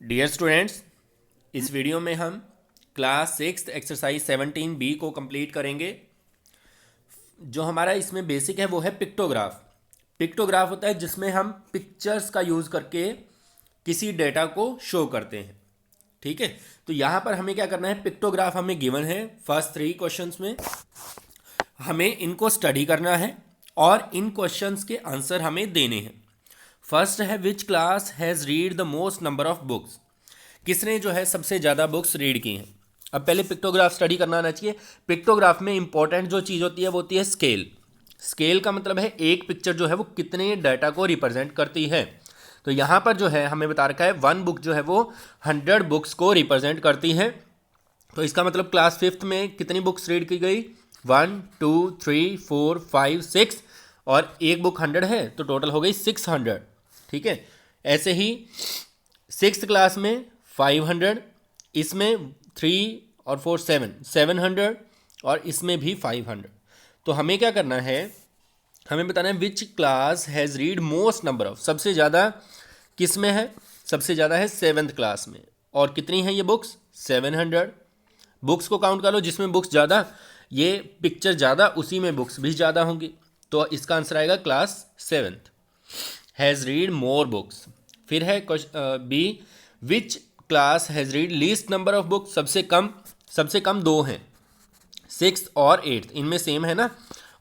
Dear students, इस video में हम क्लास 6 एक्सरसाइज 17B को कंप्लीट करेंगे। जो हमारा इसमें बेसिक है वो है पिक्टोग्राफ। पिक्टोग्राफ होता है जिसमें हम पिक्चर्स का यूज़ करके किसी डेटा को शो करते हैं। ठीक है, तो यहाँ पर हमें क्या करना है, पिक्टोग्राफ हमें गिवन है फर्स्ट 3 क्वेश्चंस में, हमें इनको स्टडी करना है और इन क्वेश्चंस के आंसर हमें देने हैं। फर्स्ट है विच class has read the most number of books, किसने जो है सबसे ज़्यादा बुक्स रीड की हैं। अब पहले पिक्टोग्राफ स्टडी करना आना चाहिए। पिक्टोग्राफ में इंपॉर्टेंट जो चीज़ होती है वो होती है स्केल। स्केल का मतलब है एक पिक्चर जो है वो कितने डाटा को रिप्रेजेंट करती है। तो यहाँ पर जो है हमें बता रखा है 1 बुक जो है वो 100 बुक्स को रिप्रेजेंट करती है। तो इसका मतलब क्लास 5th में कितनी बुक्स रीड की गई, 1 2 3 4 5 6, और एक बुक 100 है तो टोटल हो गई 600। ठीक है, ऐसे ही 6th क्लास में 500, इसमें 3 और 4 700, और इसमें भी 500। तो हमें क्या करना है, हमें बताना है विच class has read most number of, सबसे ज़्यादा किस में है, सबसे ज़्यादा है 7th क्लास में। और कितनी है ये बुक्स, 700। बुक्स को काउंट कर लो, जिसमें बुक्स ज़्यादा, ये पिक्चर ज़्यादा, उसी में बुक्स भी ज़्यादा होंगी। तो इसका आंसर आएगा class 7th has read more books. फिर है B, which class has read least number of books, सबसे कम 2 हैं, 6th और 8th, इनमें सेम है ना,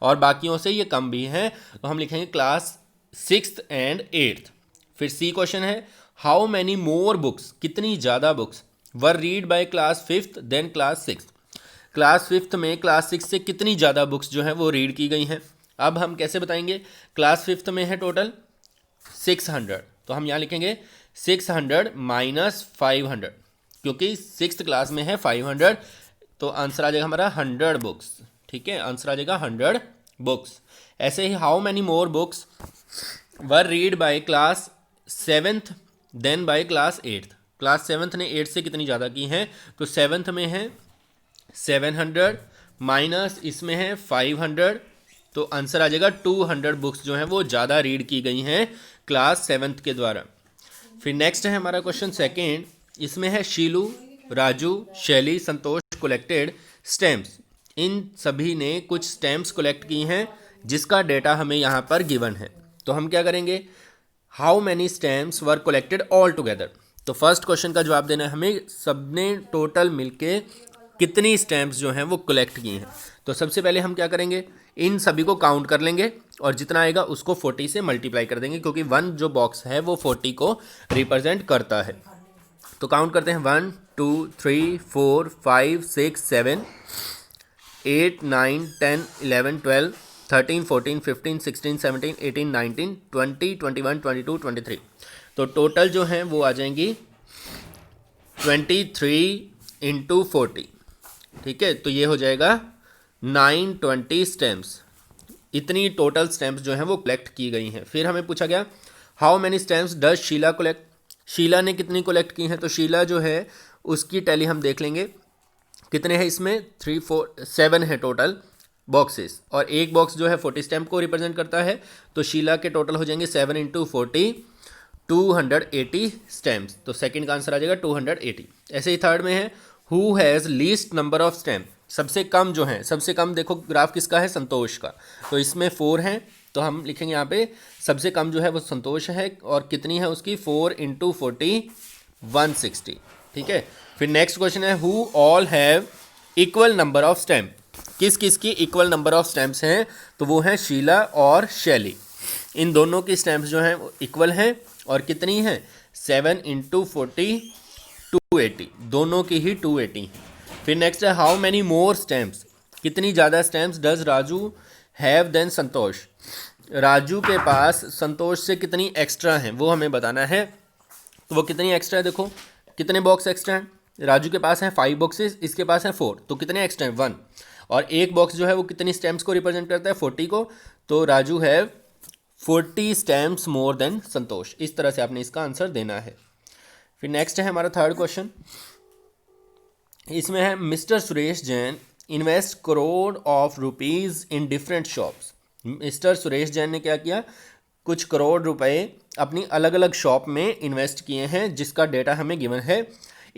और बाकियों से ये कम भी हैं, तो हम लिखेंगे क्लास 6th एंड 8th। फिर सी क्वेश्चन है हाउ मैनी मोर बुक्स, कितनी ज़्यादा books were read by class 5th than class 6th, class 5th में क्लास 6 से कितनी ज़्यादा बुक्स जो हैं वो रीड की गई हैं। अब हम कैसे बताएंगे, क्लास 5th में है टोटल 600, तो हम यहाँ लिखेंगे 600 माइनस 500, क्योंकि 6th क्लास में है 500, तो आंसर आ जाएगा हमारा 100 बुक्स। ठीक है, आंसर आ जाएगा 100 बुक्स। ऐसे ही how many more books were read by class 7th then by class 8th, class 7th ने 8 से कितनी ज़्यादा की हैं, तो 7th में है 700 माइनस इसमें है 500, तो आंसर आ जाएगा 200 बुक्स जो हैं वो ज़्यादा रीड की गई हैं क्लास 7th के द्वारा। फिर नेक्स्ट है हमारा क्वेश्चन सेकेंड, इसमें है शीलू, राजू, शैली, संतोष कलेक्टेड स्टैम्प्स, इन सभी ने कुछ स्टैम्प्स कलेक्ट की हैं जिसका डेटा हमें यहाँ पर गिवन है। तो हम क्या करेंगे, how many stamps were collected all together, तो फर्स्ट क्वेश्चन का जवाब देना है हमें, सबने टोटल मिलके कितनी स्टैम्प्स जो हैं वो कलेक्ट की हैं। तो सबसे पहले हम क्या करेंगे, इन सभी को काउंट कर लेंगे और जितना आएगा उसको 40 से मल्टीप्लाई कर देंगे, क्योंकि 1 जो बॉक्स है वो 40 को रिप्रेजेंट करता है। तो काउंट करते हैं 1 2 3 4 5 6 7 8 9 10 11 12 13 14 15 16 17 18 19 20 21 22 23। तो टोटल जो हैं वो आ जाएंगी 23 इंटू 40। ठीक है, तो ये हो जाएगा 920 स्टैम्प्स, इतनी टोटल स्टैम्प्स जो हैं वो कलेक्ट की गई हैं। फिर हमें पूछा गया how many stamps does Sheela collect, Sheela ने कितनी कलेक्ट की हैं। तो शीला जो है उसकी टैली हम देख लेंगे, कितने हैं इसमें, 3 4 7 है टोटल बॉक्सेस, और एक बॉक्स जो है 40 स्टैम्प को रिप्रेजेंट करता है। तो शीला के टोटल हो जाएंगे 7 इंटू 40 280 स्टैम्प्स, तो सेकंड का आंसर आ जाएगा 280। ऐसे ही थर्ड में है who has least number of stamp, सबसे कम जो है, सबसे कम देखो ग्राफ किसका है, संतोष का, तो इसमें 4 हैं, तो हम लिखेंगे यहाँ पे सबसे कम जो है वो संतोष है, और कितनी है उसकी 4 इंटू 40 160। ठीक है, फिर नेक्स्ट क्वेश्चन है who all have equal number of stamp, किस किस की इक्वल नंबर ऑफ स्टैम्प्स हैं, तो वो हैं शीला और शैली, इन दोनों की स्टैम्प्स जो हैं वो इक्वल हैं, और कितनी हैं 7 इंटू 40 280, दोनों की ही 280 हैं। फिर नेक्स्ट है हाउ मैनी मोर स्टैम्प्स, कितनी ज़्यादा stamps does Raju have than Santosh, Raju के पास संतोष से कितनी एक्स्ट्रा हैं वो हमें बताना है। तो वो कितनी एक्स्ट्रा है, देखो कितने बॉक्स एक्स्ट्रा हैं, राजू के पास हैं 5 बॉक्सेस, इसके पास हैं 4, तो कितने एक्स्ट्रा हैं 1, और एक बॉक्स जो है वो कितनी स्टैम्प्स को रिप्रेजेंट करता है 40 को, तो Raju have 40 stamps more than Santosh. इस तरह से आपने इसका आंसर देना है। फिर नेक्स्ट है हमारा थर्ड क्वेश्चन, इसमें है mister Suresh Jain invest crore of rupees in different shops, mister Suresh Jain ने क्या किया, कुछ करोड़ रुपए अपनी अलग अलग शॉप में इन्वेस्ट किए हैं, जिसका डेटा हमें गिवन है।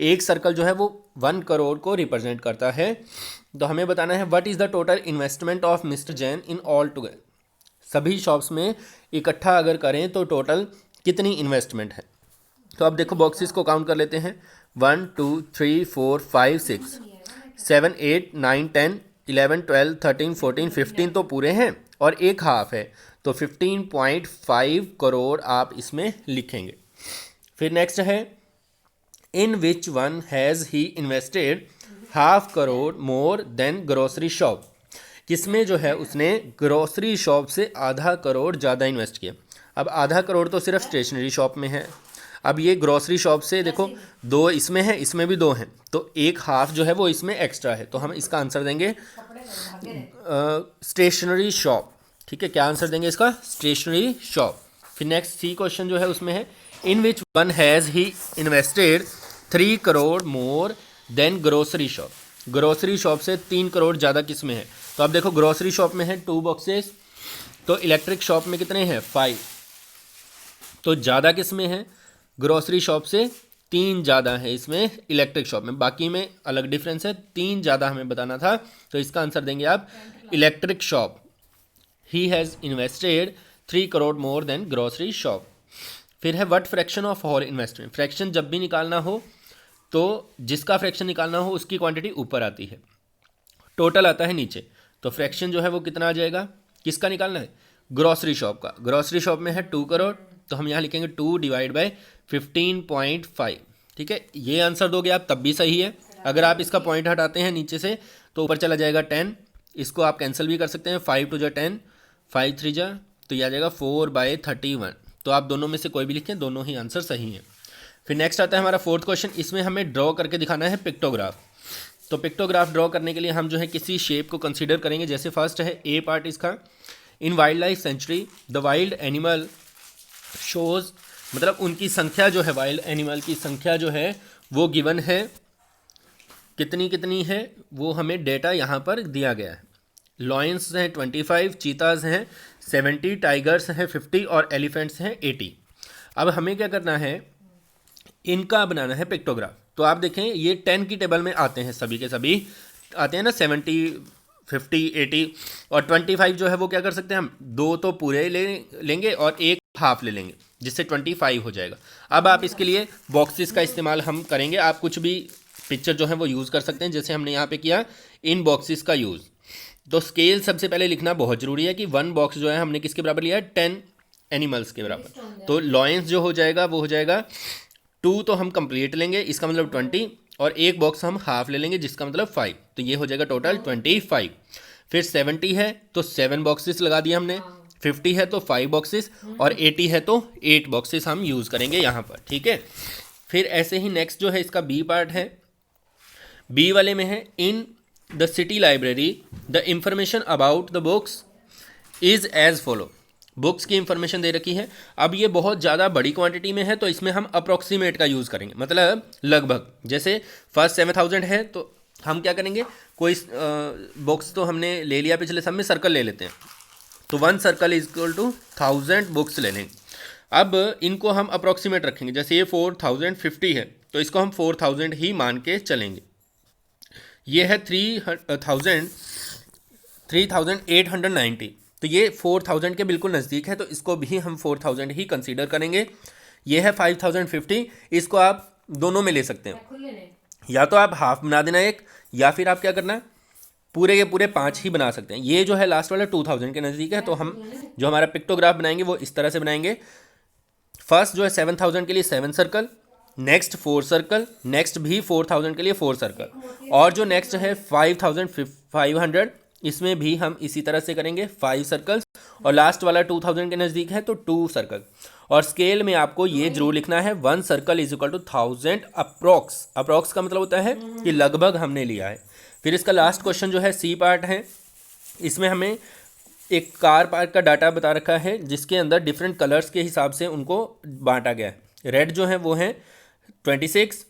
एक सर्कल जो है वो 1 करोड़ को रिप्रेजेंट करता है। तो हमें बताना है what is the total investment of mister Jain in all together. सभी शॉप्स में इकट्ठा अगर करें तो टोटल कितनी इन्वेस्टमेंट है। तो अब देखो बॉक्सेस को काउंट कर लेते हैं। 1 2 3 4 5 6 7 8 9 10 11 12 13 14 15 तो पूरे हैं और एक हाफ है, तो 15.5 करोड़ आप इसमें लिखेंगे। फिर नेक्स्ट है in which one has he invested ½ crore more than grocery shop. किसमें जो है उसने ग्रोसरी शॉप से ½ करोड़ ज़्यादा इन्वेस्ट किया। अब ½ करोड़ तो सिर्फ स्टेशनरी शॉप में है। अब ये ग्रोसरी शॉप से देखो 2 इसमें है, इसमें भी 2 हैं, तो एक हाफ जो है वो इसमें एक्स्ट्रा है। तो हम इसका आंसर देंगे स्टेशनरी शॉप। ठीक है, क्या आंसर देंगे इसका? Stationery shop. फिर नेक्स्ट सी क्वेश्चन जो है उसमें है in which one has he invested 3 crore more than grocery shop. Grocery shop से 3 करोड़ ज़्यादा किस में है? तो अब देखो ग्रोसरी शॉप में है 2 बॉक्सेस, तो इलेक्ट्रिक शॉप में कितने हैं? 5। तो ज़्यादा किस में है? ग्रोसरी शॉप से 3 ज़्यादा है इसमें इलेक्ट्रिक शॉप में, बाकी में अलग डिफरेंस है। 3 ज़्यादा हमें बताना था, तो इसका आंसर देंगे आप electric shop. He has invested 3 crore more than grocery shop. फिर है what fraction of whole investment. Fraction जब भी निकालना हो तो जिसका फ्रैक्शन निकालना हो उसकी क्वांटिटी ऊपर आती है, टोटल आता है नीचे। तो फ्रैक्शन जो है वो कितना आ जाएगा? किसका निकालना है? ग्रोसरी शॉप का। ग्रोसरी शॉप में है 2 करोड़, तो हम यहाँ लिखेंगे 2 डिवाइड बाई 15.5। ठीक है, ये आंसर दोगे आप तब भी सही है। अगर आप इसका पॉइंट हटाते हैं नीचे से तो ऊपर चला जाएगा 10। इसको आप कैंसिल भी कर सकते हैं, 5 2 जा 10, 5 3 जा, तो यह आ जाएगा 4/31। तो आप दोनों में से कोई भी लिखें, दोनों ही आंसर सही हैं। फिर नेक्स्ट आता है हमारा 4th क्वेश्चन। इसमें हमें ड्रॉ करके दिखाना है पिक्टोग्राफ। तो पिक्टोग्राफ ड्रॉ करने के लिए हम जो है किसी शेप को कंसीडर करेंगे। जैसे फर्स्ट है ए पार्ट इसका, इन wild life sanctuary the wild animal shows, मतलब उनकी संख्या जो है, वाइल्ड एनिमल की संख्या जो है वो गिवन है। कितनी कितनी है वो हमें डेटा यहाँ पर दिया गया है। लॉयंस हैं 25, चीताज हैं 70, टाइगर्स हैं 50 और एलिफेंट्स हैं 80। अब हमें क्या करना है? इनका बनाना है पिक्टोग्राफ। तो आप देखें ये 10 की टेबल में आते हैं, सभी के सभी आते हैं ना, 70 50 80 और 25 जो है वो क्या कर सकते हैं हम? 2 तो पूरे लेंगे और एक हाफ ले लेंगे, जिससे 25 हो जाएगा। अब आप इसके लिए बॉक्सेस का इस्तेमाल हम करेंगे। आप कुछ भी पिक्चर जो है वो यूज़ कर सकते हैं, जैसे हमने यहाँ पे किया इन बॉक्सेस का यूज़। तो स्केल सबसे पहले लिखना बहुत ज़रूरी है कि 1 बॉक्स जो है हमने किसके बराबर लिया है? 10 एनिमल्स के बराबर। तो लॉयंस जो हो जाएगा वो हो जाएगा 2, तो हम कंप्लीट लेंगे, इसका मतलब 20, और एक बॉक्स हम हाफ ले लेंगे जिसका मतलब 5, तो ये हो जाएगा टोटल 25। फिर 70 है तो 7 बॉक्सेस लगा दिए हमने, 50 है तो 5 बॉक्सेस और 80 है तो 8 बॉक्सेस हम यूज़ करेंगे यहाँ पर। ठीक है, फिर ऐसे ही नेक्स्ट जो है इसका बी पार्ट है। बी वाले में है in the city library the information about the books is as follow. Books की इंफॉर्मेशन दे रखी है। अब ये बहुत ज़्यादा बड़ी क्वांटिटी में है तो इसमें हम अप्रॉक्सीमेट का यूज़ करेंगे, मतलब लगभग। जैसे फर्स्ट 7000 है तो हम क्या करेंगे? कोई बुक्स तो हमने ले लिया पिछले सब में, सर्कल ले लेते हैं, तो 1 circle is equal to 1000 books ले लेंगे। अब इनको हम अप्रॉक्सीमेट रखेंगे। जैसे ये 4050 है तो इसको हम 4000 ही मान के चलेंगे। ये है 3890, तो ये 4000 के बिल्कुल नज़दीक है, तो इसको भी हम 4000 ही कंसीडर करेंगे। ये है 5050, इसको आप दोनों में ले सकते हैं, या तो आप हाफ बना देना एक, या फिर आप क्या करना, पूरे के पूरे 5 ही बना सकते हैं। ये जो है लास्ट वाला 2000 के नज़दीक है, तो हम जो हमारा पिक्टोग्राफ बनाएंगे वो इस तरह से बनाएंगे। फर्स्ट जो है 7000 के लिए 7 सर्कल, नेक्स्ट 4 सर्कल, नेक्स्ट भी 4000 के लिए 4 सर्कल, और जो नेक्स्ट है 5500 इसमें भी हम इसी तरह से करेंगे 5 सर्कल्स, और लास्ट वाला 2000 के नज़दीक है तो 2 सर्कल। और स्केल में आपको ये जरूर लिखना है 1 circle is equal to 1000 approx. Approx का मतलब होता है कि लगभग हमने लिया है। फिर इसका लास्ट क्वेश्चन जो है सी पार्ट है। इसमें हमें एक कार पार्क का डाटा बता रखा है जिसके अंदर डिफरेंट कलर्स के हिसाब से उनको बांटा गया है। रेड जो है वो है 26,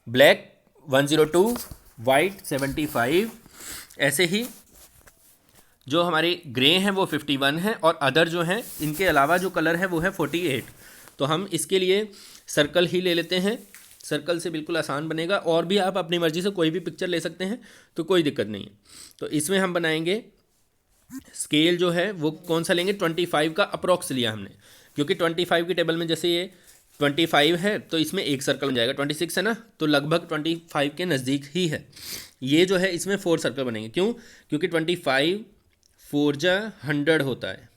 ब्लैक 102, वाइट 75, ऐसे ही जो हमारे ग्रे हैं वो 51 है और अदर जो हैं इनके अलावा जो कलर है वो है 48। तो हम इसके लिए सर्कल ही ले लेते हैं, सर्कल से बिल्कुल आसान बनेगा। और भी आप अपनी मर्ज़ी से कोई भी पिक्चर ले सकते हैं, तो कोई दिक्कत नहीं है। तो इसमें हम बनाएंगे स्केल जो है वो कौन सा लेंगे, 25 का अप्रॉक्स लिया हमने, क्योंकि 25 की टेबल में जैसे ये 25 है तो इसमें एक सर्कल बन जाएगा। 26 है ना, तो लगभग 25 के नज़दीक ही है। ये जो है इसमें 4 सर्कल बनेंगे, क्यों? क्योंकि 25 4 जा 100 होता है,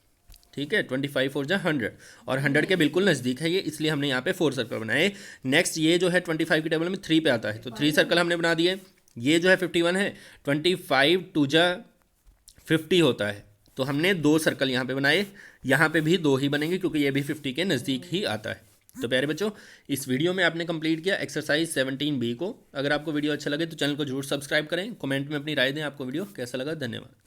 ठीक है। 25 4 जा 100 और 100 के बिल्कुल नज़दीक है ये, इसलिए हमने यहाँ पे 4 सर्कल बनाए। नेक्स्ट ये जो है 25 की टेबल में 3 पे आता है, तो 3 सर्कल हमने बना दिए। ये जो है 51 है, 25 2 जा 50 होता है, तो हमने 2 सर्कल यहाँ पे बनाए। यहाँ पे भी 2 ही बनेंगे क्योंकि ये भी 50 के नज़दीक ही आता है। तो प्यारे बच्चों, इस वीडियो में आपने कंप्लीट किया एक्सरसाइज 17B को। अगर आपको वीडियो अच्छा लगे तो चैनल को जरूर सब्सक्राइब करें, कमेंट में अपनी राय दें आपको वीडियो कैसा लगा। धन्यवाद।